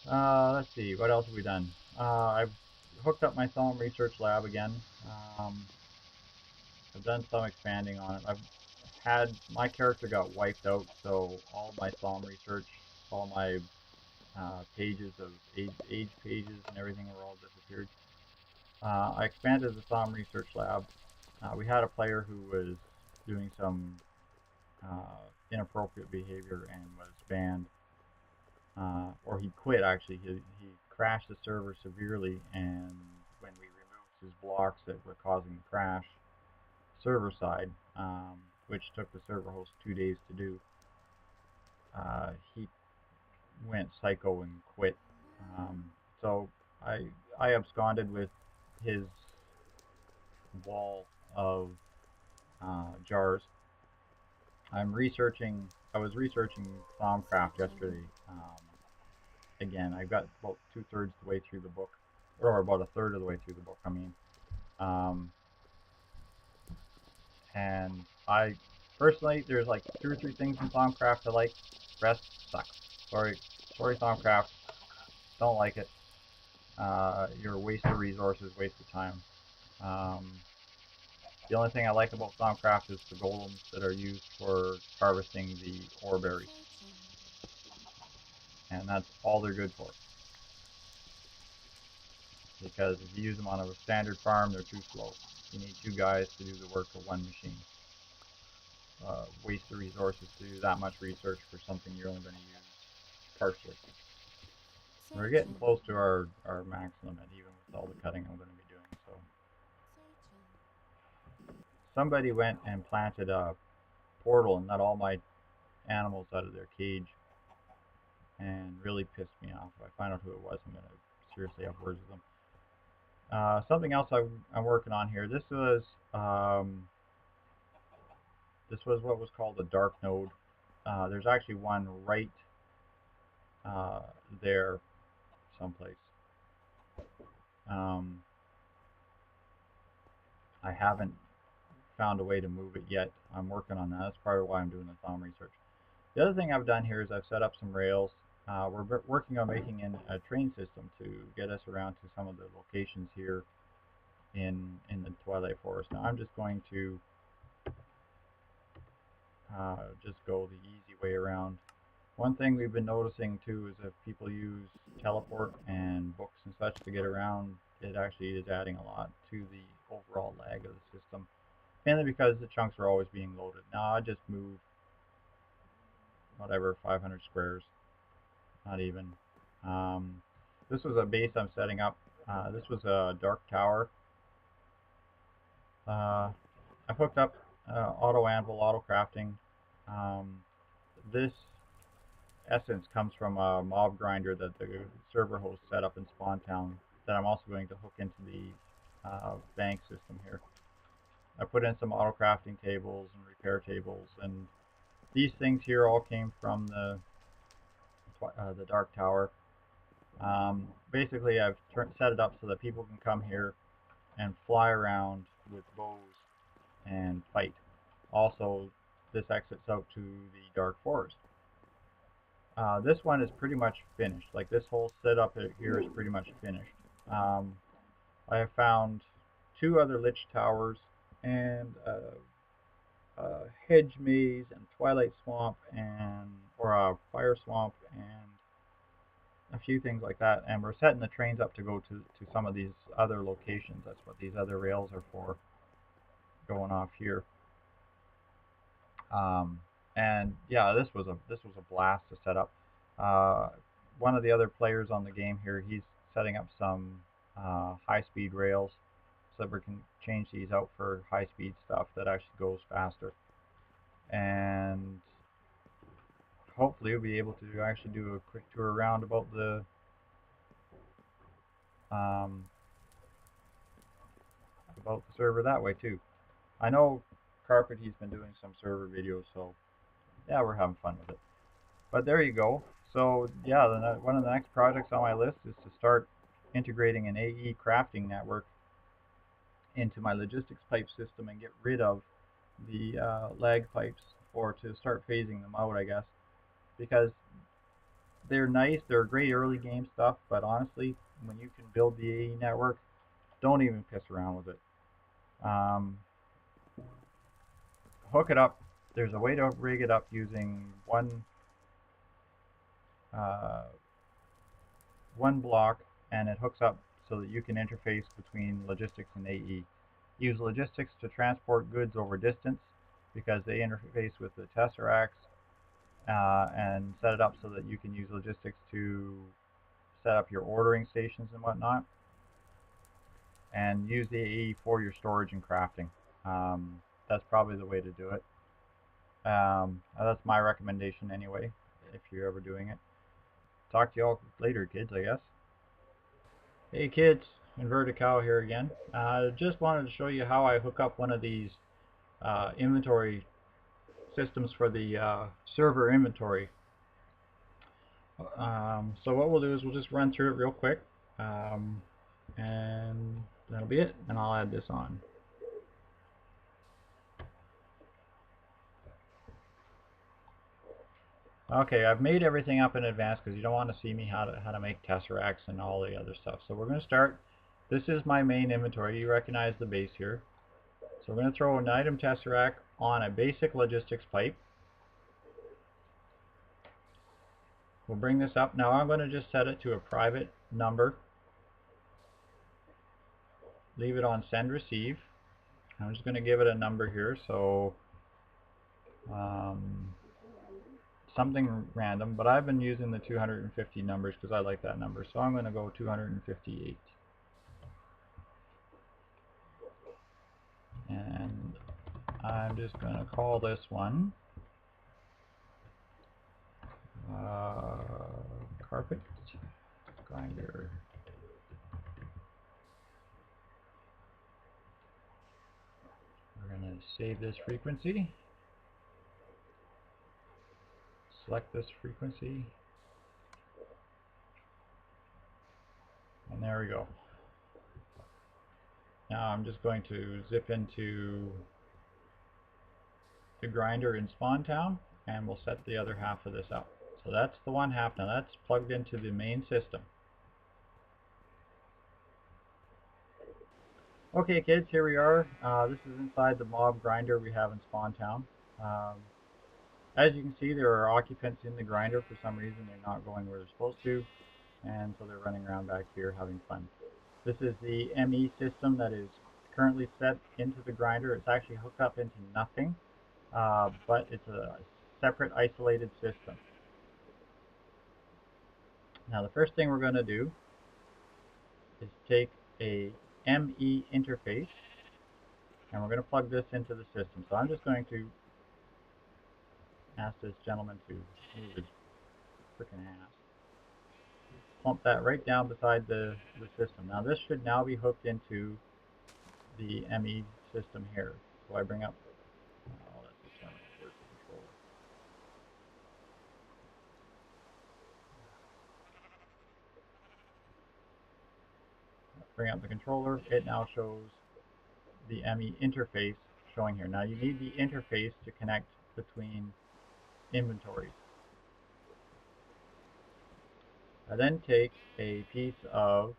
Let's see, what else have we done? I've hooked up my Thumb Research Lab again. Um, I've done some expanding on it. I've had my character got wiped out, so all my Thumb Research, all my pages of age pages and everything were all disappeared. I expanded the Thumb Research Lab. We had a player who was doing some inappropriate behavior and was banned, or he quit actually. He crashed the server severely, and when we removed his blocks that were causing the crash, server side, which took the server host 2 days to do, he went psycho and quit. So I I absconded with his wall of jars. I'm researching. I was researching Thaumcraft yesterday. Again, I got about 2/3 the way through the book, or about a third of the way through the book. I mean, um, and I personally, there's like two or three things in Thaumcraft I like. Rest sucks. Sorry, sorry, Thaumcraft. Don't like it. You're a waste of resources, waste of time. Um, the only thing I like about Thaumcraft is the golems that are used for harvesting the ore berries, and that's all they're good for. Because if you use them on a standard farm, they're too slow. You need two guys to do the work of one machine. Waste of resources to do that much research for something you're only going to use partially. We're getting close to our max limit, even with all the cutting I'm going to be doing. So somebody went and planted a portal and let all my animals out of their cage, and really pissed me off. If I find out who it was, I'm going to seriously have words with them. Something else I'm working on here. Um, this was what was called a dark node. There's actually one right uh, there someplace. Um, I haven't found a way to move it yet. I'm working on that. That's part of why I'm doing the Thumb Research. The other thing I've done here is I've set up some rails. We're working on making a train system to get us around to some of the locations here in the Twilight Forest. Now I'm just going to just go the easy way around. One thing we've been noticing too is if people use teleport and books and such to get around, it actually is adding a lot to the overall lag of the system. Mainly because the chunks are always being loaded. Now I just move whatever 500 squares, not even. Um, this was a base I'm setting up. This was a dark tower. I hooked up auto anvil, auto crafting. Um, this essence comes from a mob grinder that the server host set up in Spawn Town that I'm also going to hook into the bank system here. I put in some auto crafting tables and repair tables, and these things here all came from the Dark Tower. Basically, I've set it up so that people can come here and fly around with bows and fight. Also, this exits out to the Dark Forest. This one is pretty much finished. Like this whole setup here is pretty much finished. Um, I have found two other Lich Towers and a hedge maze and twilight swamp and or a fire swamp and a few things like that. And we're setting the trains up to go to some of these other locations. That's what these other rails are for, going off here. Um, and yeah, this was a blast to set up. Uh, One of the other players on the game here, he's setting up some high-speed rails so that we can change these out for high-speed stuff that actually goes faster. And hopefully we'll be able to actually do a quick tour around um, about the server that way too. I know Carpet, he's been doing some server videos, so yeah, we're having fun with it. But there you go. So yeah, one of the next projects on my list is to start integrating an AE crafting network into my logistics pipe system and get rid of the lag pipes, or to start phasing them out, I guess, because they're nice. They're great early game stuff, but honestly, when you can build the AE network, don't even piss around with it. Hook it up. There's a way to rig it up using one block, and it hooks up so that you can interface between logistics and AE. Use logistics to transport goods over distance because they interface with the tesseracts, and set it up so that you can use logistics to set up your ordering stations and whatnot, and use the AE for your storage and crafting. That's probably the way to do it. That's my recommendation anyway, if you're ever doing it. Talk to y'all later, kids, I guess. Hey kids, Inverted Cow here again. Just wanted to show you how I hook up one of these inventory systems for the server inventory. So what we'll do is we'll just run through it real quick, and that'll be it, and I'll add this on. Okay, I've made everything up in advance because you don't want to see me how to make tesseracts and all the other stuff. So we're going to start. This is my main inventory. You recognize the base here. So we're going to throw an item tesseract on a basic logistics pipe. We'll bring this up. Now I'm going to just set it to a private number. Leave it on send receive. I'm just going to give it a number here. So something random, but I've been using the 250 numbers because I like that number. So I'm going to go 258. And I'm just going to call this one carpet grinder. We're going to save this frequency. Select this frequency. And there we go. Now I'm just going to zip into the grinder in Spawn Town, and we'll set the other half of this up. So that's the one half. Now that's plugged into the main system. Okay kids, here we are. This is inside the mob grinder we have in Spawn Town. As you can see, there are occupants in the grinder. For some reason they're not going where they're supposed to, and so they're running around back here having fun. This is the ME system that is currently set into the grinder. It's actually hooked up into nothing, but it's a separate isolated system. Now the first thing we're going to do is take a ME interface, and we're going to plug this into the system. So I'm just going to ask this gentleman to move his freaking ass. Plump that right down beside the system. Now this should now be hooked into the ME system here. So I bring up, that's the terminal, where's the controller? Bring up the controller, it now shows the ME interface showing here. Now you need the interface to connect between inventories. I then take a piece of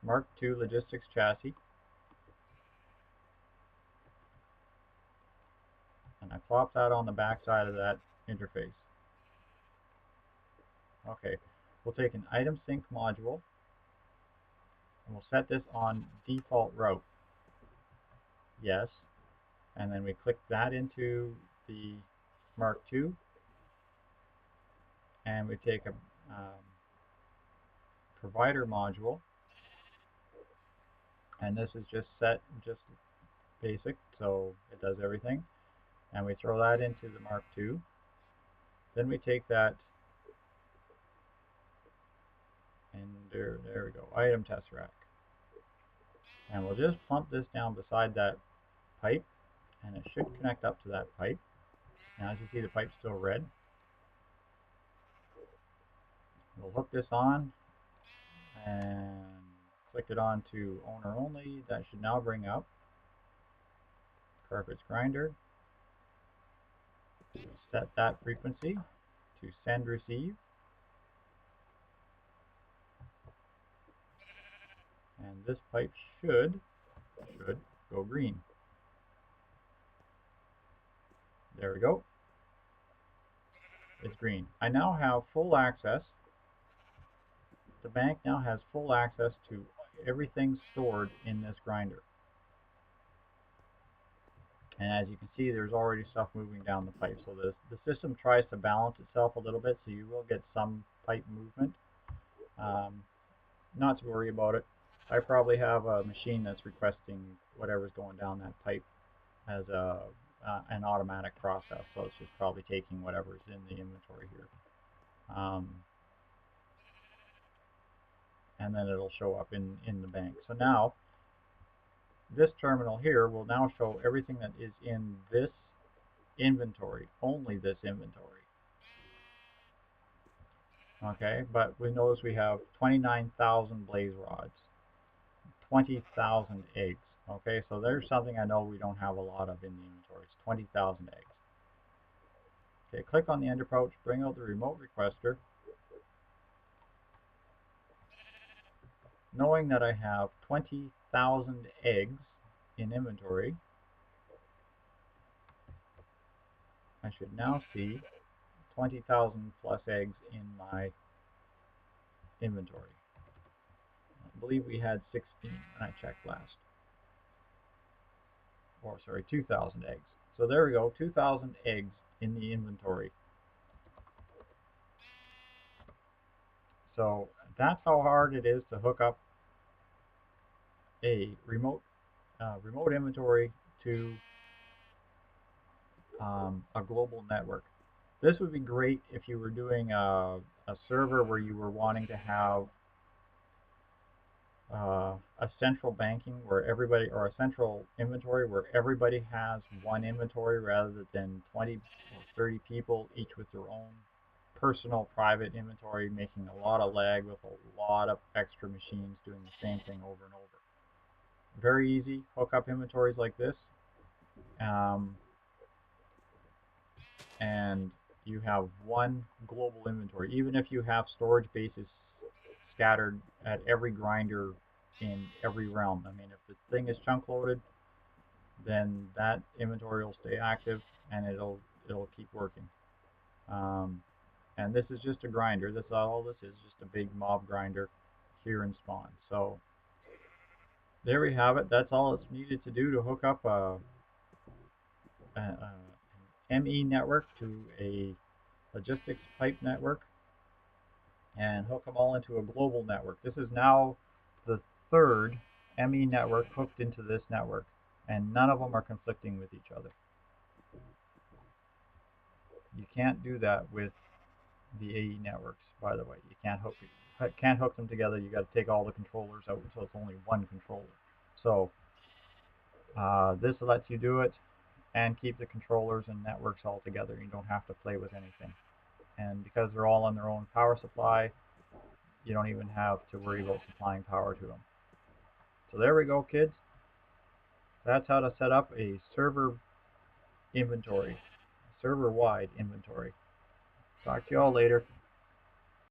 Mark II logistics chassis, and I plop that on the back side of that interface. Okay, we'll take an item sync module, and we'll set this on default route. Yes, and then we click that into the Mark II, and we take a provider module, and this is just set, just basic, so it does everything, and we throw that into the Mark II. Then we take that, and there we go, item tesseract, and we'll just plump this down beside that pipe, and it should connect up to that pipe. Now as you see, the pipe's still red. We'll hook this on and click it on to owner only. That should now bring up carpets grinder. Set that frequency to send receive. And this pipe should go green. There we go. It's green. I now have full access. The bank now has full access to everything stored in this grinder. And as you can see, there's already stuff moving down the pipe. So the system tries to balance itself a little bit, so you will get some pipe movement. Not to worry about it. I probably have a machine that's requesting whatever's going down that pipe as an automatic process. So it's just probably taking whatever's in the inventory here. And then it'll show up in the bank. So now, this terminal here will now show everything that is in this inventory, only this inventory. Okay, but we notice we have 29,000 blaze rods, 20,000 eggs. Okay, so there's something I know we don't have a lot of in the inventory. It's 20,000 eggs. Okay, click on the end approach, bring out the remote requester. Knowing that I have 20,000 eggs in inventory, I should now see 20,000 plus eggs in my inventory. I believe we had 16 when I checked last. Or sorry, 2,000 eggs. So there we go, 2,000 eggs in the inventory. So that's how hard it is to hook up a remote inventory to a global network. This would be great if you were doing a server where you were wanting to have a central banking where everybody, or a central inventory where everybody has one inventory rather than 20 or 30 people each with their own personal private inventory, making a lot of lag with a lot of extra machines doing the same thing over and over. Very easy, hook up inventories like this, and you have one global inventory. Even if you have storage bases scattered at every grinder in every realm. I mean, if the thing is chunk loaded, then that inventory will stay active and it'll keep working. And this is just a grinder. This is just a big mob grinder here in Spawn. So there we have it. That's all it's needed to do to hook up an ME network to a logistics pipe network and hook them all into a global network. This is now the third ME network hooked into this network, and none of them are conflicting with each other. You can't do that with the AE networks, by the way. You can't hook them together. You got to take all the controllers out until it's only one controller. So this lets you do it and keep the controllers and networks all together. You don't have to play with anything. And because they're all on their own power supply, you don't even have to worry about supplying power to them. So there we go, kids. That's how to set up a server inventory, server-wide inventory. Talk to you all later.